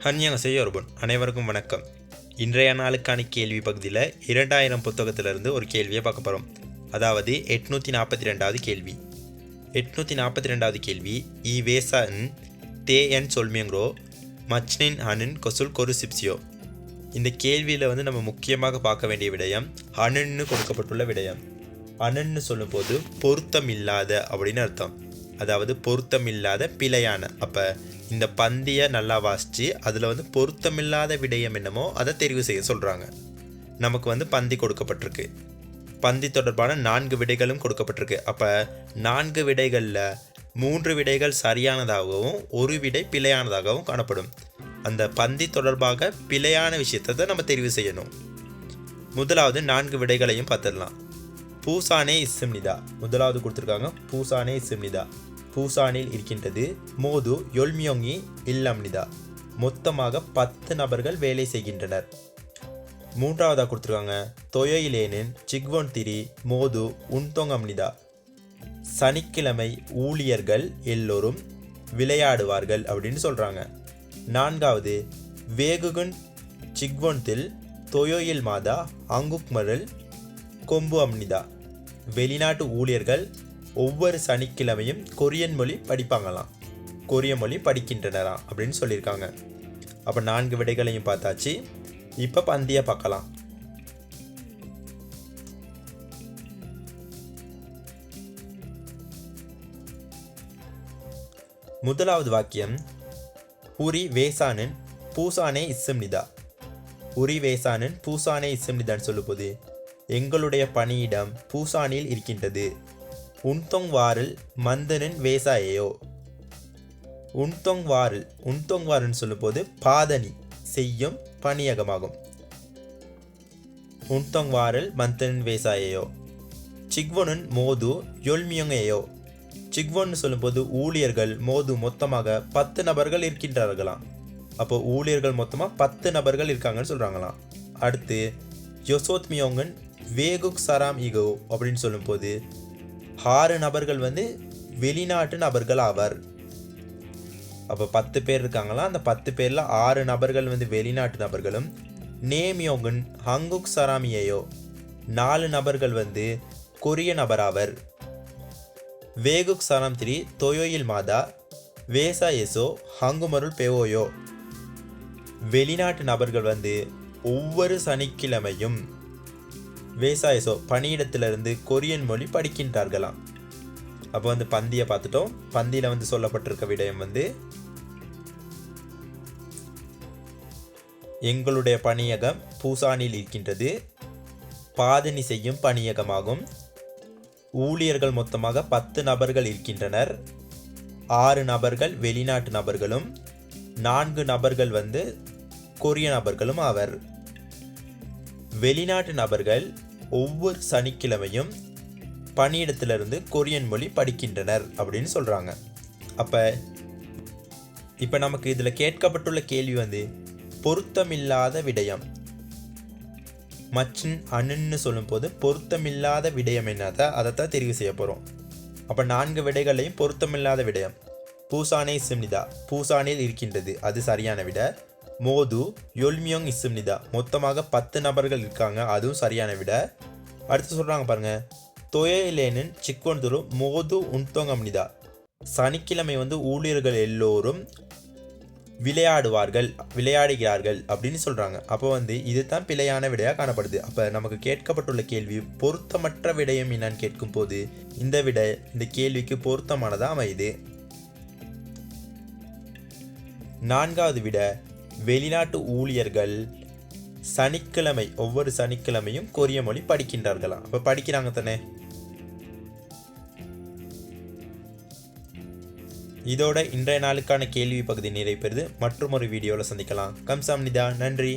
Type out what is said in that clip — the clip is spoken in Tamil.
ஹன்யங்கசேயோ ஒருபன் அனைவருக்கும் வணக்கம். இன்றைய நாளுக்கான கேள்வி பகுதியில் 2000 புத்தகத்திலிருந்து ஒரு கேள்வியை பார்க்க போகிறோம். அதாவது 842வது கேள்வி. 842வது கேள்வி இ வேசான் தே என் சொல்மியங்ரோ மச்னின் ஹனுன் கொசுல் கொரு சிப்சியோ. இந்த கேள்வியில் நம்ம முக்கியமாக பார்க்க வேண்டிய விடயம் ஹனுன்னு கொடுக்கப்பட்டுள்ள விடயம். ஹனுன்னு சொல்லும்போது பொருத்தம் இல்லாத அப்படின்னு அர்த்தம். அதாவது பொருத்தம் இல்லாத பிழையான. அப்போ இந்த பந்தியை நல்லா வாசித்து அதில் பொருத்தமில்லாத விடயம் என்னமோ அதை தெரிவு செய்ய சொல்கிறாங்க. நமக்கு பந்தி கொடுக்கப்பட்டிருக்கு. பந்தி தொடர்பான 4 விடைகளும் கொடுக்கப்பட்டிருக்கு. அப்போ 4 விடைகளில் 3 விடைகள் சரியானதாகவும் 1 விடை பிழையானதாகவும் காணப்படும். அந்த பந்தி தொடர்பாக பிழையான விஷயத்தை நம்ம தெரிவு செய்யணும். முதலாவது 4 விடைகளையும் பார்த்துடலாம். பூசானே இஸ்ஸிம்னிதா. முதலாவது கொடுத்துருக்காங்க பூசானே இஸ்ஸிம்னிதா. பூசானில் இருக்கின்றது. மோது யொல்மியோங்கி இல்லம்னிதா. மொத்தமாக 10 நபர்கள் வேலை செய்கின்றனர். மூன்றாவதாக கொடுத்துருக்காங்க தொயோயிலேனின் சிக்வொன் திரி மோது உன்தொங்கம்னிதா. சனிக்கிழமை ஊழியர்கள் எல்லோரும் விளையாடுவார்கள் அப்படின்னு சொல்கிறாங்க. நான்காவது வேகுகுன் சிக்வொன்தில் தொயோயில் மாதா அங்குக்மரல் கொம்பு அம்னிதா. வெளிநாட்டு ஊழியர்கள் ஒவ்வொரு சனிக்கிழமையும் கொரியன் மொழி படிப்பாங்களாம், கொரிய மொழி படிக்கின்றனராம் அப்படின்னு சொல்லியிருக்காங்க. அப்போ 4 விடைகளையும் பார்த்தாச்சு. இப்போ பந்தியை பார்க்கலாம். முதலாவது வாக்கியம் உரி வேசானின் பூசானே இஸ்ஸிம்னிதா. உரி வேசானின் பூசானே இஸ்ஸிம்னிதான்னு சொல்லும்போது எங்களுடைய பணியிடம் பூசானில் இருக்கின்றது. உன்தொங் வாரில் மந்தனின் வேசாயோ. உன்தொங் வாரில்னு சொல்லும்போது பாதனி செய்யும் பணியகமாகும். உன்தொங் வாரில் மந்தனின் வேசாயோ. சிக்வொனுன் மோது யொல்மியோங்கேயோ. சிக்வொன்னு சொல்லும்போது ஊழியர்கள் மோது மொத்தமாக 10 நபர்கள் இருக்கின்றார்களாம். அப்போ ஊழியர்கள் மொத்தமாக 10 நபர்கள் இருக்காங்கன்னு சொல்கிறாங்களாம். அடுத்து யொசோத்மியோங்கன் வேகுக் சராம் ஈகோ அப்படின்னு சொல்லும்போது 6 நபர்கள் வெளிநாட்டு நபர்கள் ஆவர். அப்போ 10 பேர் இருக்காங்களாம். அந்த 10 பேரில் 6 நபர்கள் வெளிநாட்டு நபர்களும். நேமியோங்கன் ஹங்குக் சராமியோ. 4 நபர்கள் கொரிய நபராவர். வேகுக் சராம் திரி தொயோயில் மாதா வேசா எசோ ஹங்குமருள் பெவோயோ. வெளிநாட்டு நபர்கள் ஒவ்வொரு சனிக்கிழமையும் வேசாயசோ பணியிடத்திலிருந்து கொரியன் மொழி படிக்கின்றார்களாம். அப்போ பந்தியை பார்த்துட்டோம். பந்தியில் சொல்லப்பட்டிருக்க விடயம் எங்களுடைய பணியகம் பூசானில் இருக்கின்றது. பாதனி செய்யும் பணியகமாகும். ஊழியர்கள் மொத்தமாக 10 நபர்கள் இருக்கின்றனர். 6 நபர்கள் வெளிநாட்டு நபர்களும் 4 நபர்கள் கொரிய நபர்களும் ஆவர். வெளிநாட்டு நபர்கள் ஒவ்வொரு சனிக்கிழமையும் பணியிடத்திலிருந்து கொரியன் மொழி படிக்கின்றனர் அப்படின்னு சொல்கிறாங்க. இப்போ நமக்கு இதில் கேட்கப்பட்டுள்ள கேள்வி பொருத்தமில்லாத விடயம். மச்சின் அணுன்னு சொல்லும்போது பொருத்தமில்லாத விடயம் என்னதை அதைத்தான் தெரிவு செய்ய போகிறோம். அப்போ 4 விடைகளையும் பொருத்தமில்லாத விடயம். பூசானே இஸ்ஸிம்னிதா. பூசானில் இருக்கின்றது, அது சரியான விட. மோது யொல்மியோங் இஸ்ஸிம்னிதா. மொத்தமாக 10 நபர்கள் இருக்காங்க, அதுவும் சரியான விட. அடுத்து சொல்கிறாங்க பாருங்க தொயோயிலேனின் சிக்வொன் துரு மோது உன்தொங் அம்னிதா. சனிக்கிழமை ஊழியர்கள் எல்லோரும் விளையாடுகிறார்கள் அப்படின்னு சொல்கிறாங்க. அப்போ இதுதான் பிழையான விடையாக காணப்படுது. அப்போ நமக்கு கேட்கப்பட்டுள்ள கேள்வி பொருத்தமற்ற விடயம் என்னான்னு கேட்கும் போது இந்த கேள்விக்கு பொருத்தமானதாக அமையுது. 4வது விட வெளிநாட்டு ஊழியர்கள் ஒவ்வொரு சனிக்கிழமையும் கொரிய மொழி படிக்கின்றார்களாம். அப்போ படிக்கிறாங்க தானே. இதோட இன்றைய நாளுக்கான கேள்வி பகுதி நிறைவு பெறுது. மற்றும் ஒரு வீடியோவில் சந்திக்கலாம். கம்சாம்னிதா. நன்றி.